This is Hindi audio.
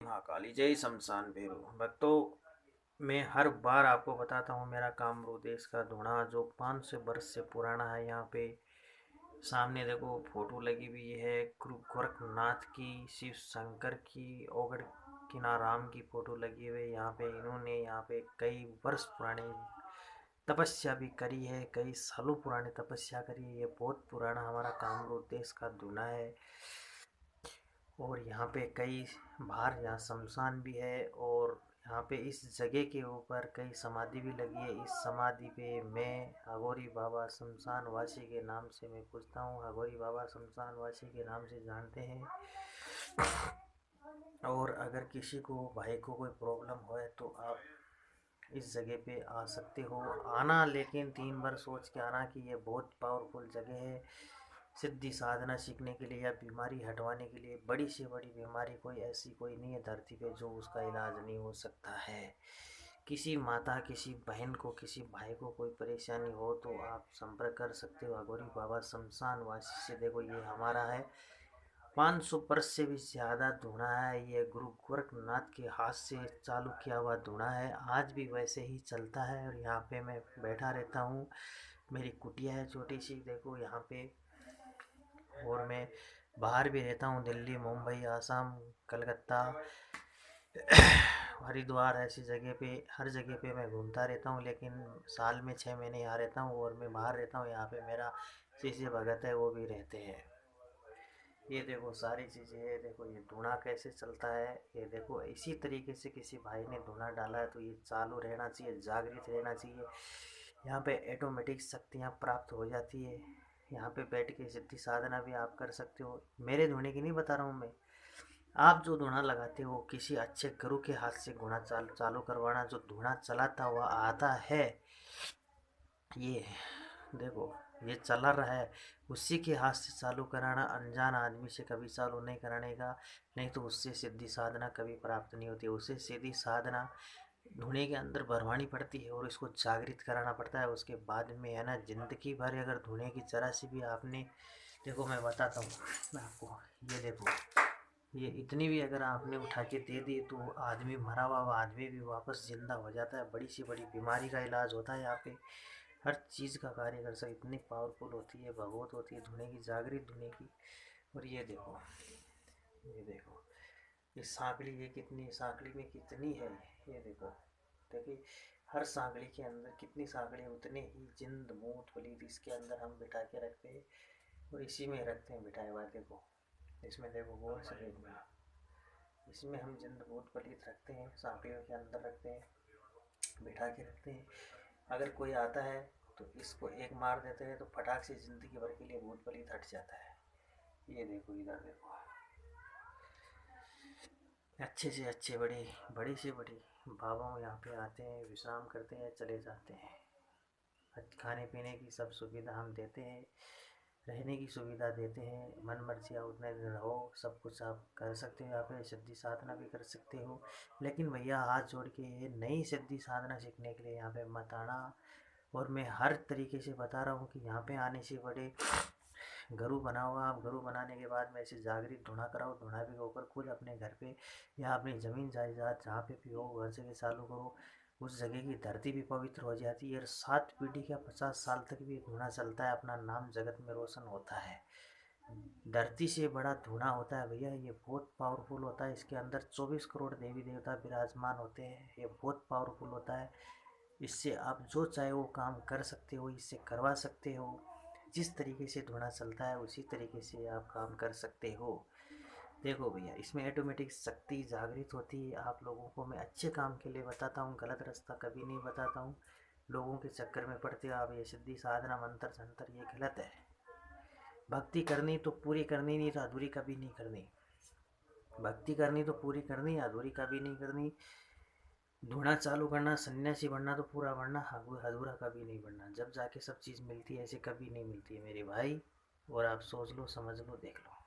महाकाली जय शमशान भैरव भक्तों। मैं हर बार आपको बताता हूँ मेरा कामरू देश का धुना जो 500 वर्ष से पुराना है। यहाँ पे सामने देखो फोटो लगी हुई है गुरु गोरखनाथ की, शिव शंकर की, ओगड़ किनाराम की फोटो लगी हुई है। यहाँ पे इन्होंने यहाँ पे कई वर्ष पुरानी तपस्या भी करी है, कई सालों पुरानी तपस्या करी है। ये बहुत पुराना हमारा कामरू देश का धुना है। और यहाँ पे कई बाहर यहाँ शमशान भी है। और यहाँ पे इस जगह के ऊपर कई समाधि भी लगी है। इस समाधि पे मैं अघोरी बाबा शमशान वासी के नाम से मैं पूछता हूँ। अघोरी बाबा शमशान वासी के नाम से जानते हैं। और अगर किसी को भाई को कोई प्रॉब्लम हो तो आप इस जगह पे आ सकते हो। आना लेकिन 3 बार सोच के आना कि ये बहुत पावरफुल जगह है सिद्धि साधना सीखने के लिए या बीमारी हटवाने के लिए। बड़ी से बड़ी बीमारी कोई ऐसी कोई नहीं है धरती पे जो उसका इलाज नहीं हो सकता है। किसी माता, किसी बहन को, किसी भाई को कोई परेशानी हो तो आप संपर्क कर सकते हो अघोरी बाबा शमशान वासी से। देखो ये हमारा है, 500 वर्ष से भी ज़्यादा धुना है। ये गुरु गोरखनाथ के हाथ से चालू किया हुआ धुना है, आज भी वैसे ही चलता है। और यहाँ पे मैं बैठा रहता हूँ, मेरी कुटिया है छोटी सी, देखो यहाँ पे। और मैं बाहर भी रहता हूँ, दिल्ली, मुंबई, आसाम, कलकत्ता, हरिद्वार, ऐसी जगह पे हर जगह पे मैं घूमता रहता हूँ। लेकिन साल में 6 महीने यहाँ रहता हूँ और मैं बाहर रहता हूँ। यहाँ पे मेरा शिष्य भगत है, वो भी रहते हैं। ये देखो सारी चीज़ें है। देखो ये धुना कैसे चलता है, ये देखो इसी तरीके से किसी भाई ने धुना डाला है तो ये चालू रहना चाहिए, जागृत रहना चाहिए। यहाँ पे ऑटोमेटिक शक्तियाँ प्राप्त हो जाती है। यहाँ पे बैठ के सिद्धि साधना भी आप कर सकते हो। मेरे धुने की नहीं बता रहा हूँ मैं, आप जो धुना लगाते हो किसी अच्छे गुरु के हाथ से धुना चालू करवाना, जो धुना चलाता हुआ आता है। ये देखो ये चला रहा है, उसी के हाथ से चालू कराना। अनजान आदमी से कभी चालू नहीं कराने का, नहीं तो उससे सिद्धि साधना कभी प्राप्त नहीं होती। उसे सीधी साधना धुने के अंदर भरवानी पड़ती है और इसको जागृत कराना पड़ता है। उसके बाद में है ना, जिंदगी भर अगर धुने की जरा सी भी आपने, देखो मैं बताता हूँ आपको, ये देखो ये इतनी भी अगर आपने उठा के दे दी तो आदमी, मरा हुआ आदमी भी वापस जिंदा हो जाता है। बड़ी सी बड़ी बीमारी का इलाज होता है यहाँ पे, हर चीज़ का कार्य कर सकती, इतनी पावरफुल होती है, भगवत होती है धुने की, जागृत धुने की। और ये देखो, ये देखो ये सांकली, ये कितनी सांकली में कितनी है, ये देखो। देखिए हर सांकली के अंदर कितनी सांकली, उतने ही जिंद मूत पलीत इसके अंदर हम बिठा के रखते हैं और इसी में रखते हैं बिठाए हुआ। देखो इसमें देखो गौर से देखना, इसमें हम जिंद मूत पलीत रखते हैं, सांकलियों के अंदर रखते हैं, बिठा के रखते हैं। अगर कोई आता है तो इसको एक मार देते हैं तो फटाक से ज़िंदगी भर के लिए भूत पलीत हट जाता है। ये देखो इधर देखो, अच्छे से अच्छे बड़े, बड़ी से बड़ी बाबा यहाँ पे आते हैं, विश्राम करते हैं, चले जाते हैं। खाने पीने की सब सुविधा हम देते हैं, रहने की सुविधा देते हैं। मन मर्जी आप उतने दिन रहो, सब कुछ आप कर सकते हो। यहाँ पे सिद्धि साधना भी कर सकते हो। लेकिन भैया हाथ जोड़ के ये नई सिद्धि साधना सीखने के लिए यहाँ पे मत आना। और मैं हर तरीके से बता रहा हूँ कि यहाँ पे आने से बड़े गुरु बनाओ। आप गुरु बनाने के बाद में ऐसे जागृत धुना कराओ, धुना भी होकर खुद अपने घर पे या अपनी ज़मीन जायदाद जहाँ पे भी हो घर से चालू करो। उस जगह की धरती भी पवित्र हो जाती है और 7 पीढ़ी का 50 साल तक भी धुना चलता है, अपना नाम जगत में रोशन होता है। धरती से बड़ा धुना होता है भैया, ये बहुत पावरफुल होता है। इसके अंदर 24 करोड़ देवी देवता विराजमान होते हैं। ये बहुत पावरफुल होता है। इससे आप जो चाहे वो काम कर सकते हो, इससे करवा सकते हो। जिस तरीके से धुना चलता है उसी तरीके से आप काम कर सकते हो। देखो भैया इसमें ऑटोमेटिक शक्ति जागृत होती है। आप लोगों को मैं अच्छे काम के लिए बताता हूँ, गलत रास्ता कभी नहीं बताता हूँ। लोगों के चक्कर में पड़ते हो आप, ये सिद्धि साधना मंत्र जंतर ये गलत है। भक्ति करनी तो पूरी करनी, नहीं तो अधूरी कभी नहीं करनी। भक्ति करनी तो पूरी करनी, अधूरी कभी नहीं करनी। धुना चालू करना, सन्यासी बनना तो पूरा बनना, अधूरा कभी नहीं बनना। जब जाके सब चीज़ मिलती है, ऐसे कभी नहीं मिलती है मेरे भाई। और आप सोच लो, समझ लो, देख लो।